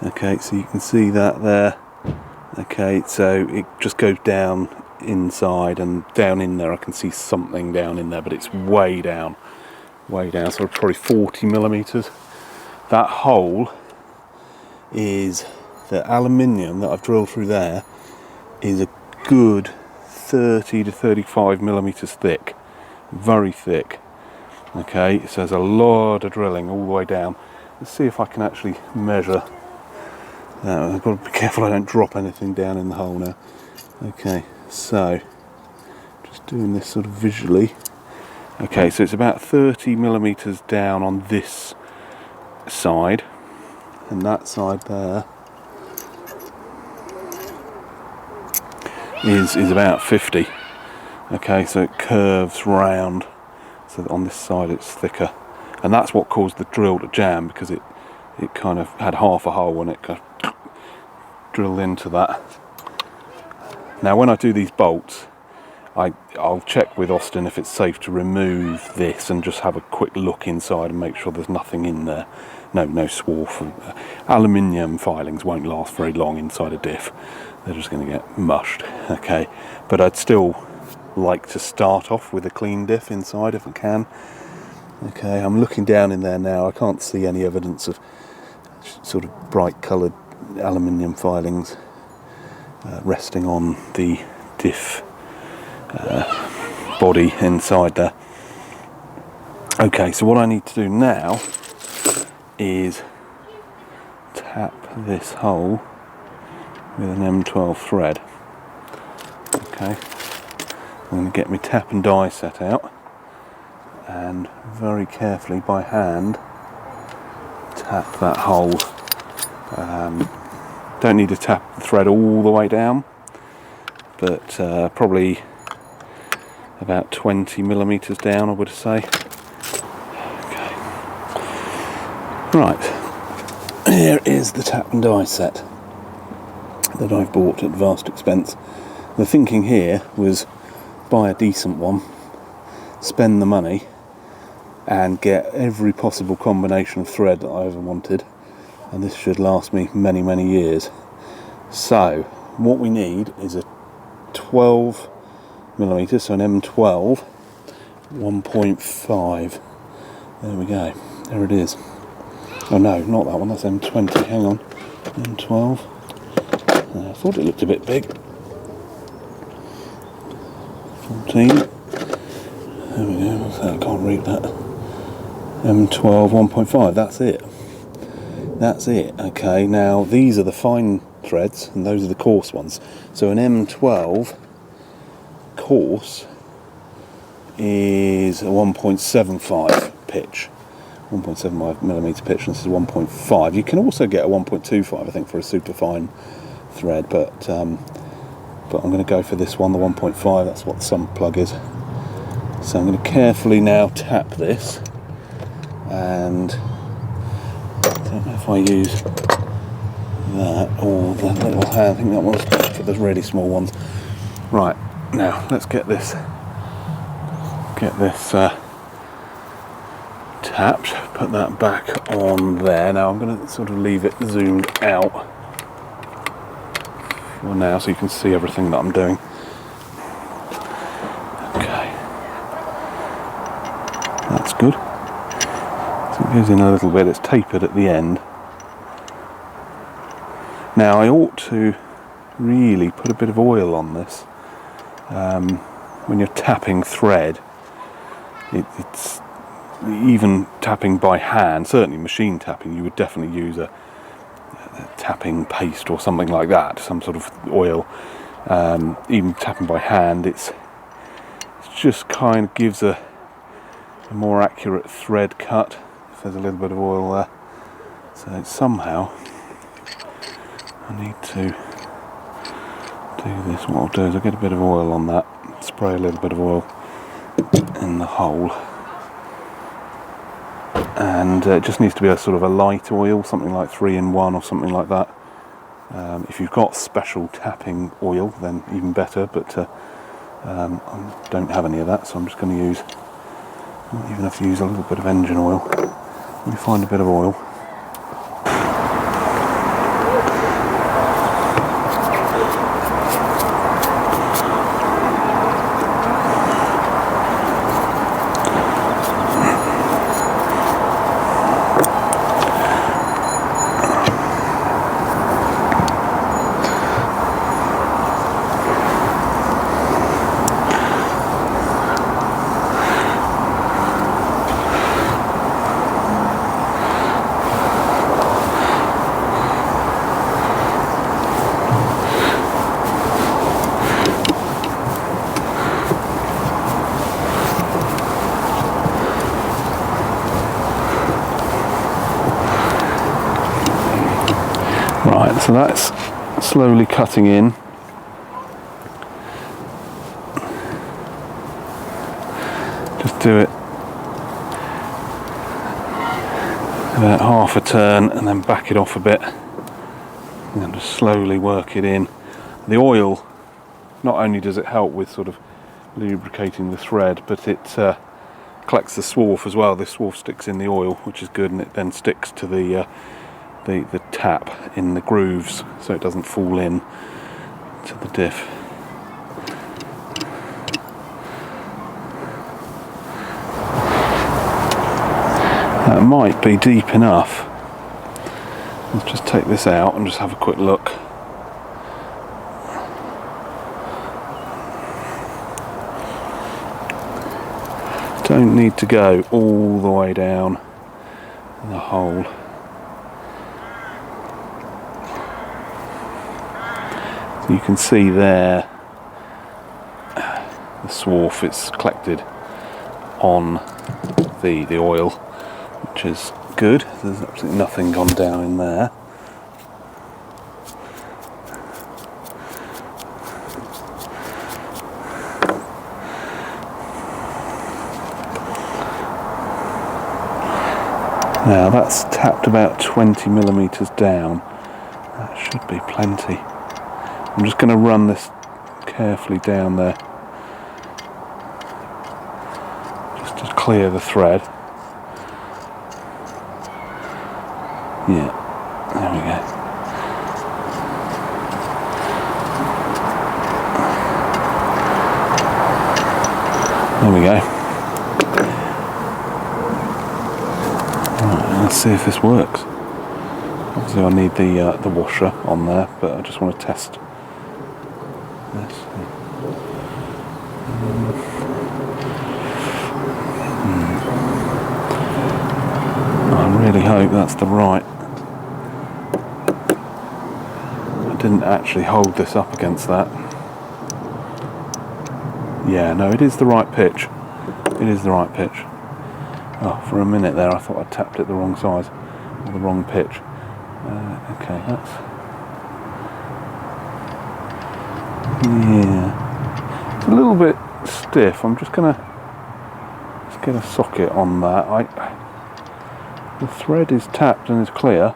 Okay, so you can see that there. Okay, so it just goes down inside and down in there. I can see something down in there, but it's way down, so probably 40 millimeters. That hole is the aluminium that I've drilled through there is a good 30 to 35 millimeters thick, very thick. Okay, so there's a lot of drilling all the way down. Let's see if I can actually measure. I've got to be careful I don't drop anything down in the hole now. Okay, so just doing this sort of visually. Okay, so it's about 30 millimeters down on this side, and that side there is about 50. Okay, so it curves round, so that on this side it's thicker, and that's what caused the drill to jam, because it kind of had half a hole and it kind of drilled into that. Now when I do these bolts, I'll check with Austin if it's safe to remove this and just have a quick look inside and make sure there's nothing in there. No swarf. Aluminium filings won't last very long inside a diff. They're just going to get mushed. Okay, but I'd still like to start off with a clean diff inside if I can. Okay, I'm looking down in there now. I can't see any evidence of sort of bright coloured aluminium filings resting on the diff body inside there. Okay, so what I need to do now is tap this hole with an M12 thread. Okay, I'm going to get my tap and die set out and very carefully by hand tap that hole. Don't need to tap the thread all the way down, but probably about 20 millimeters down, I would say. Okay. Right, here is the tap and die set that I've bought at vast expense. The thinking here was buy a decent one, spend the money, and get every possible combination of thread that I ever wanted, and this should last me many, many years. So what we need is a 12 millimeters, so an M12 1.5. There we go, there it is. Oh no, not that one, that's M20, hang on. M12, I thought it looked a bit big. 14, there we go, I can't read that. M12 1.5, that's it. Okay, now these are the fine threads and those are the coarse ones. So an M12 coarse is a 1.75 pitch, 1.75 millimeter pitch, and this is 1.5. You can also get a 1.25, I think, for a super fine thread, but I'm going to go for this one, the 1.5. That's what the Sump plug is. So I'm going to carefully now tap this, and I don't know if I use that or that little hand. I think that one's for the really small ones. Right, now let's get this tapped, put that back on there. Now I'm going to sort of leave it zoomed out for now so you can see everything that I'm doing. Okay, that's good. So it goes in a little bit, it's tapered at the end. Now I ought to really put a bit of oil on this. When you're tapping thread, it's even tapping by hand, certainly machine tapping, you would definitely use a tapping paste or something like that, some sort of oil. Even tapping by hand, it's just kind of gives a more accurate thread cut if there's a little bit of oil there. So somehow I need to do this. What I'll do is I'll get a bit of oil on that, spray a little bit of oil in the hole, and it just needs to be a sort of a light oil, something like 3-in-1 or something like that. If you've got special tapping oil, then even better, but I don't have any of that, so I'm just going to use, might even have to use a little bit of engine oil. Let me find a bit of oil. Right, so that's slowly cutting in. Just do it about half a turn and then back it off a bit, and then just slowly work it in. The oil, not only does it help with sort of lubricating the thread, but it collects the swarf as well. The swarf sticks in the oil, which is good, and it then sticks to the tap in the grooves, so it doesn't fall in to the diff. That might be deep enough. Let's just take this out and just have a quick look. Don't need to go all the way down the hole. So you can see there the swarf, it's collected on the oil, which is good. There's absolutely nothing gone down in there. Now that's tapped about 20mm down. That should be plenty. I'm just going to run this carefully down there, just to clear the thread. Yeah, there we go. There we go. Right, let's see if this works. Obviously I need the washer on there, but I just want to test this. I really hope that's the right. I didn't actually hold this up against that. Yeah, no, it is the right pitch. It is the right pitch. Oh, for a minute there I thought I tapped it the wrong size, or the wrong pitch. Okay, that's... yeah. It's a little bit stiff. I'm just gonna get a socket on that. The thread is tapped and is clear.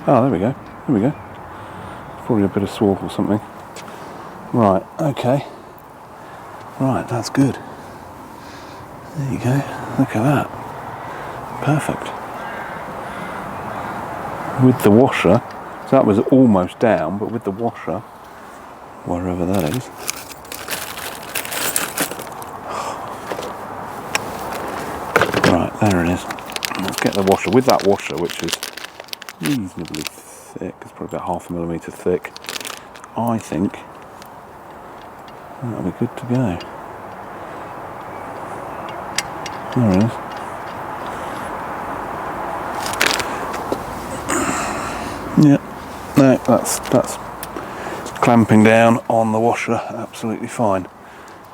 Oh, there we go. There we go. Probably a bit of swarf or something. Right, okay. Right, that's good. There you go. Look at that. Perfect. With the washer, so that was almost down, but with the washer, wherever that is. Right, there it is. Let's get the washer. With that washer, which is reasonably thick, it's probably about 0.5 mm thick, I think that'll be good to go. There it is. Yeah, no, that's clamping down on the washer absolutely fine.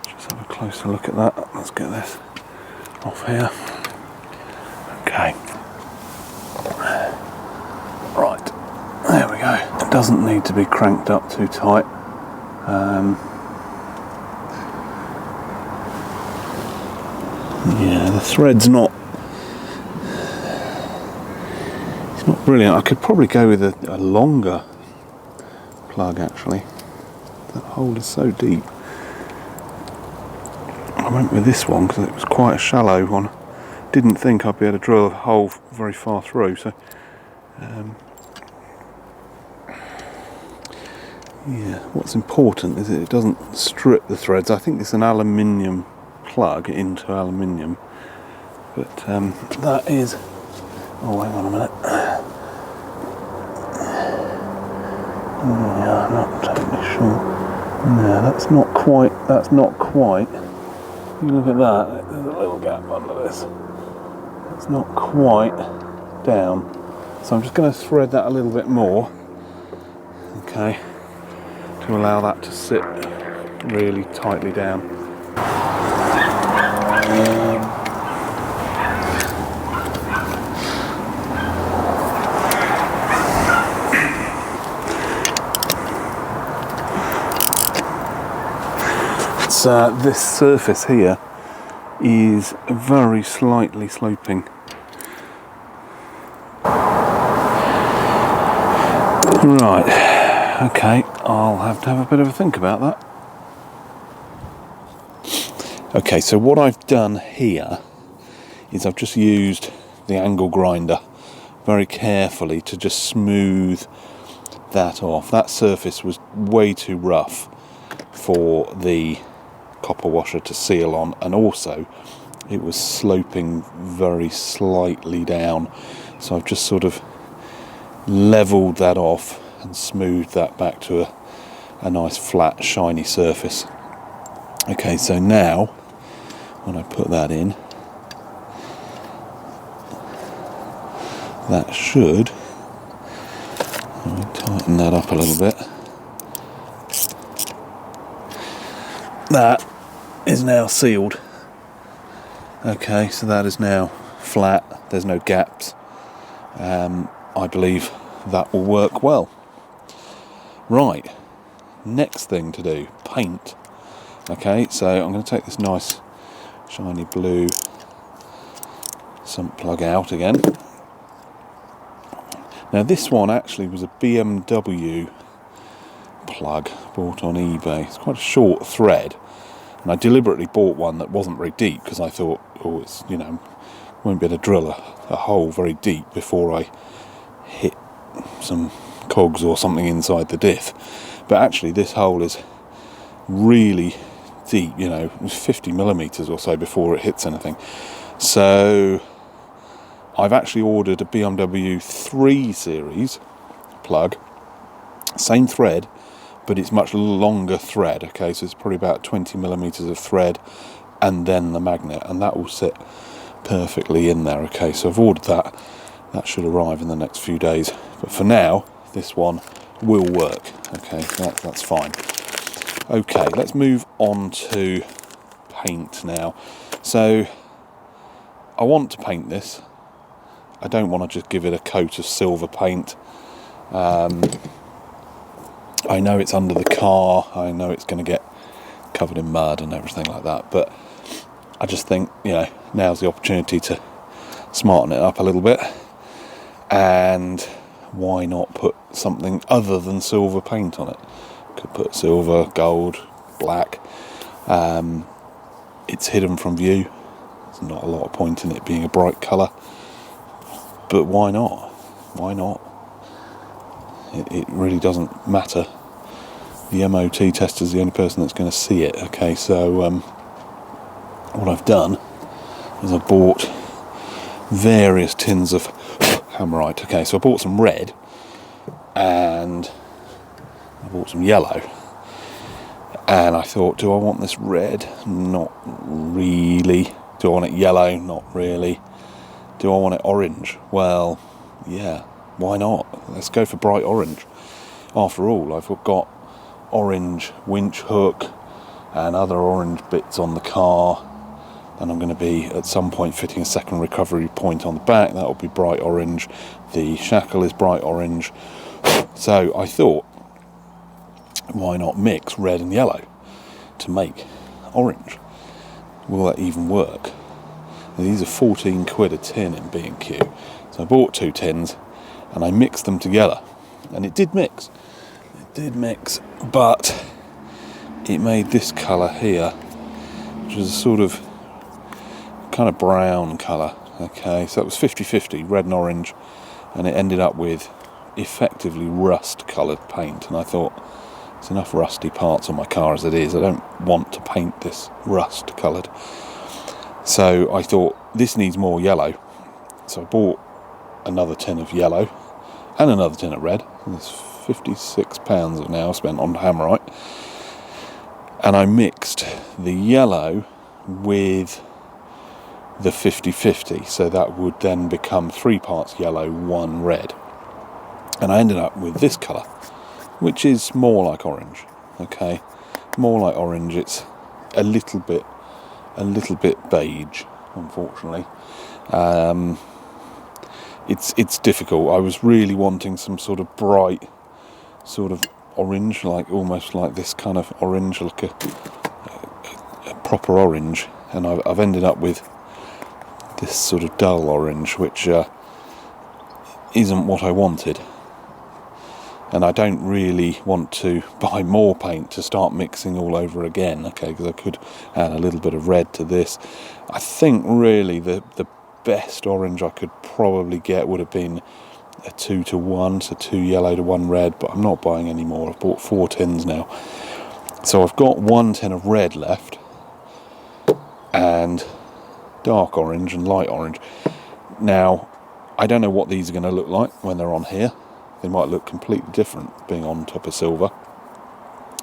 Just have a closer look at that. Let's get this off here. Okay. Right, there we go. It doesn't need to be cranked up too tight. Yeah, the thread's not brilliant. I could probably go with a longer plug actually. That hole is so deep. I went with this one because it was quite a shallow one. Didn't think I'd be able to drill a hole very far through, so yeah, what's important is that it doesn't strip the threads. I think it's an aluminium plug into aluminium, but that is, oh hang on a minute. Yeah, I'm not totally sure. No, that's not quite. You look at that, there's a little gap under this. It's not quite down. So I'm just going to thread that a little bit more, okay, to allow that to sit really tightly down. This surface here is very slightly sloping. Right, okay, I'll have to have a bit of a think about that. Okay, so what I've done here is I've just used the angle grinder very carefully to just smooth that off. That surface was way too rough for the copper washer to seal on, and also it was sloping very slightly down, so I've just sort of leveled that off and smoothed that back to a nice flat shiny surface. Okay, so now when I put that in, that should, let me tighten that up a little bit. That is now sealed. Okay, so that is now flat, there's no gaps. I believe that will work well. Right, next thing to do, paint. Okay, so I'm going to take this nice shiny blue sump plug out again. Now this one actually was a BMW plug bought on eBay. It's quite a short thread, and I deliberately bought one that wasn't very deep because I thought, oh, it's, you know, won't be able to drill a hole very deep before I hit some cogs or something inside the diff. But actually this hole is really deep, you know, 50 millimeters or so before it hits anything. So I've actually ordered a BMW 3 Series plug, same thread, but it's much longer thread. Okay, so it's probably about 20 millimeters of thread and then the magnet, and that will sit perfectly in there. Okay, so I've ordered that. That should arrive in the next few days, but for now this one will work. Okay, that's fine. Okay, let's move on to paint now. So I want to paint this. I don't want to just give it a coat of silver paint. I know it's under the car, I know it's going to get covered in mud and everything like that, but I just think, you know, now's the opportunity to smarten it up a little bit, and why not put something other than silver paint on it? Could put silver, gold, black. It's hidden from view. There's not a lot of point in it being a bright colour, but why not? Why not? It really doesn't matter. The MOT tester is the only person that's going to see it. Okay, so what I've done is I bought various tins of hammerite. Okay, so I bought some red and I bought some yellow, and I thought, do I want this red? Not really. Do I want it yellow? Not really. Do I want it orange? Well, yeah, why not? Let's go for bright orange. After all, I've got orange winch hook and other orange bits on the car, and I'm going to be at some point fitting a second recovery point on the back. That will be bright orange. The shackle is bright orange. So I thought, why not mix red and yellow to make orange? Will that even work? Now, these are 14 quid a tin in B&Q. So I bought 2 tins and I mixed them together, and it did mix. It did mix, but it made this colour here, which is a sort of kind of brown colour. Okay, so it was 50-50, red and orange, and it ended up with effectively rust coloured paint. And I thought, there's enough rusty parts on my car as it is, I don't want to paint this rust coloured. So I thought, this needs more yellow. So I bought another tin of yellow and another tin of red. There's £56 now spent on Hammerite. And I mixed the yellow with the 50-50, so that would then become 3 parts yellow, 1 red. And I ended up with this colour, which is more like orange. Okay, more like orange. It's a little bit beige, unfortunately. It's difficult. I was really wanting some sort of bright sort of orange, like almost like this kind of orange, like a proper orange, and I've ended up with this sort of dull orange, which isn't what I wanted. And I don't really want to buy more paint to start mixing all over again, okay, because I could add a little bit of red to this. I think really the best orange I could probably get would have been a 2-to-1, so 2 yellow to 1 red, but I'm not buying any more. I've bought 4 tins now. So I've got 1 tin of red left, and dark orange and light orange. Now, I don't know what these are going to look like when they're on here. They might look completely different being on top of silver.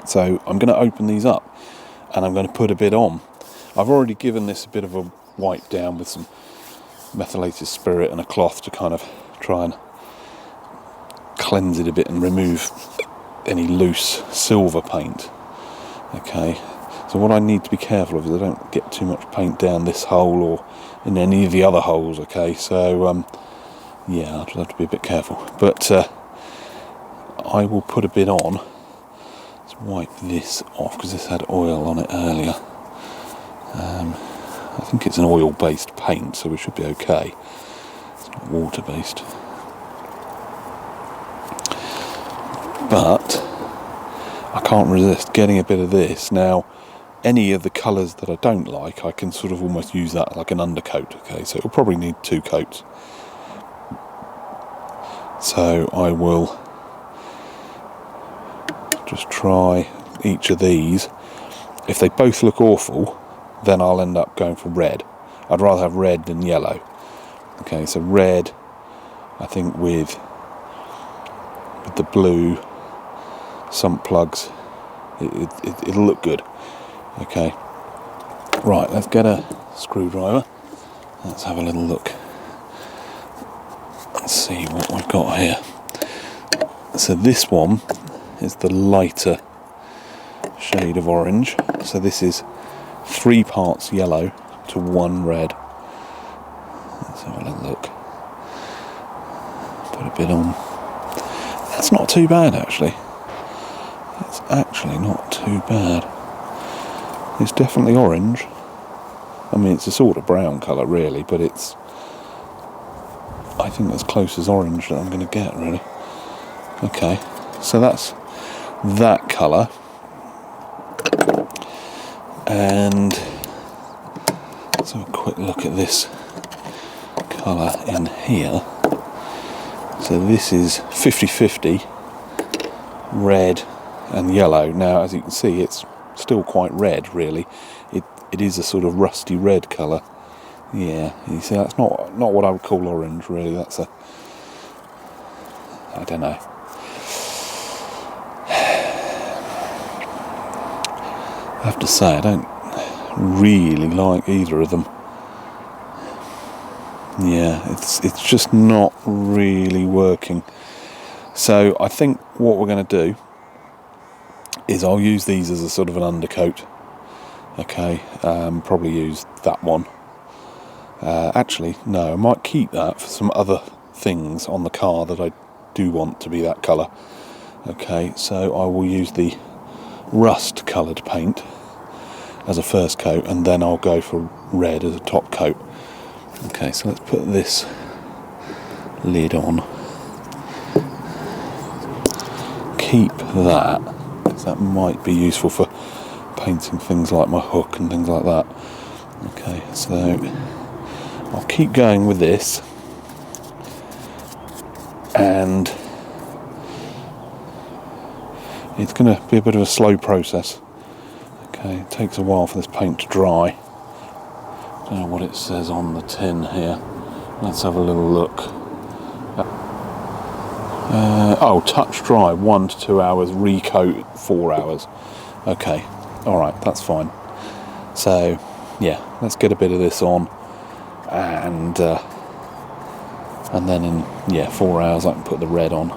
So I'm going to open these up and I'm going to put a bit on. I've already given this a bit of a wipe down with some methylated spirit and a cloth to kind of try and cleanse it a bit and remove any loose silver paint. Okay, so what I need to be careful of is I don't get too much paint down this hole or in any of the other holes. Okay, so yeah, I'll have to be a bit careful, but I will put a bit on. Let's wipe this off because this had oil on it earlier. I think it's an oil-based paint, so we should be okay. It's not water-based. But I can't resist getting a bit of this. Now, any of the colours that I don't like, I can sort of almost use that like an undercoat. Okay, so it'll probably need 2 coats. So I will just try each of these. If they both look awful, then I'll end up going for red. I'd rather have red than yellow. Okay, so red, I think with the blue sump plugs, it'll look good. Okay, right, let's get a screwdriver. Let's have a little look. Let's see what we've got here. So this one is the lighter shade of orange. So this is 3 parts yellow to 1 red. Let's have a little look. Put a bit on. That's not too bad, actually. That's actually not too bad. It's definitely orange. I mean, it's a sort of brown colour, really, but it's, I think, as close as orange that I'm going to get, really. Okay, so that's that colour. And let's have a quick look at this colour in here. So this is 50-50 red and yellow. Now, as you can see, it's still quite red, really. It is a sort of rusty red colour. Yeah, you see, that's not what I would call orange, really. That's a, I don't know. I have to say, I don't really like either of them. Yeah, it's just not really working. So I think what we're going to do is I'll use these as a sort of an undercoat. Okay, probably use that one. Actually, no, I might keep that for some other things on the car that I do want to be that colour. Okay, so I will use the rust coloured paint as a first coat, and then I'll go for red as a top coat. Okay, so let's put this lid on. Keep that, because that might be useful for painting things like my hook and things like that. Okay, so I'll keep going with this, and it's going to be a bit of a slow process. Okay, it takes a while for this paint to dry. Don't know what it says on the tin here. Let's have a little look. Oh, touch dry 1 to 2 hours, recoat 4 hours. Okay, alright, that's fine. So yeah, let's get a bit of this on, and then in 4 hours I can put the red on.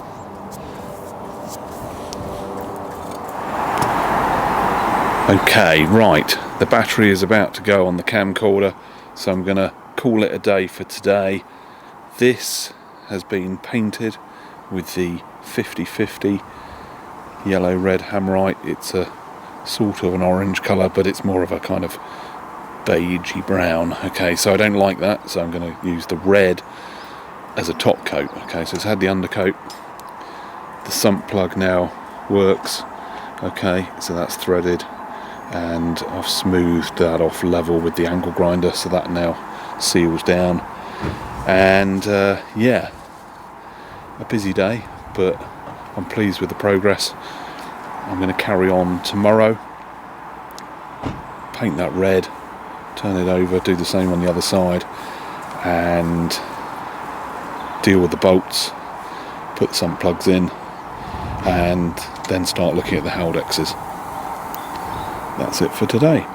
Okay, right, the battery is about to go on the camcorder, so I'm going to call it a day for today. This has been painted with the 50/50 yellow-red hammerite. It's a sort of an orange colour, but it's more of a kind of beigey brown. Okay, so I don't like that, so I'm going to use the red as a top coat. Okay, so it's had the undercoat. The sump plug now works. Okay, so that's threaded, and I've smoothed that off level with the angle grinder, so that now seals down. And yeah, a busy day, but I'm pleased with the progress. I'm going to carry on tomorrow, paint that red, turn it over, do the same on the other side, and deal with the bolts, put some plugs in, and then start looking at the Haldexes. That's it for today.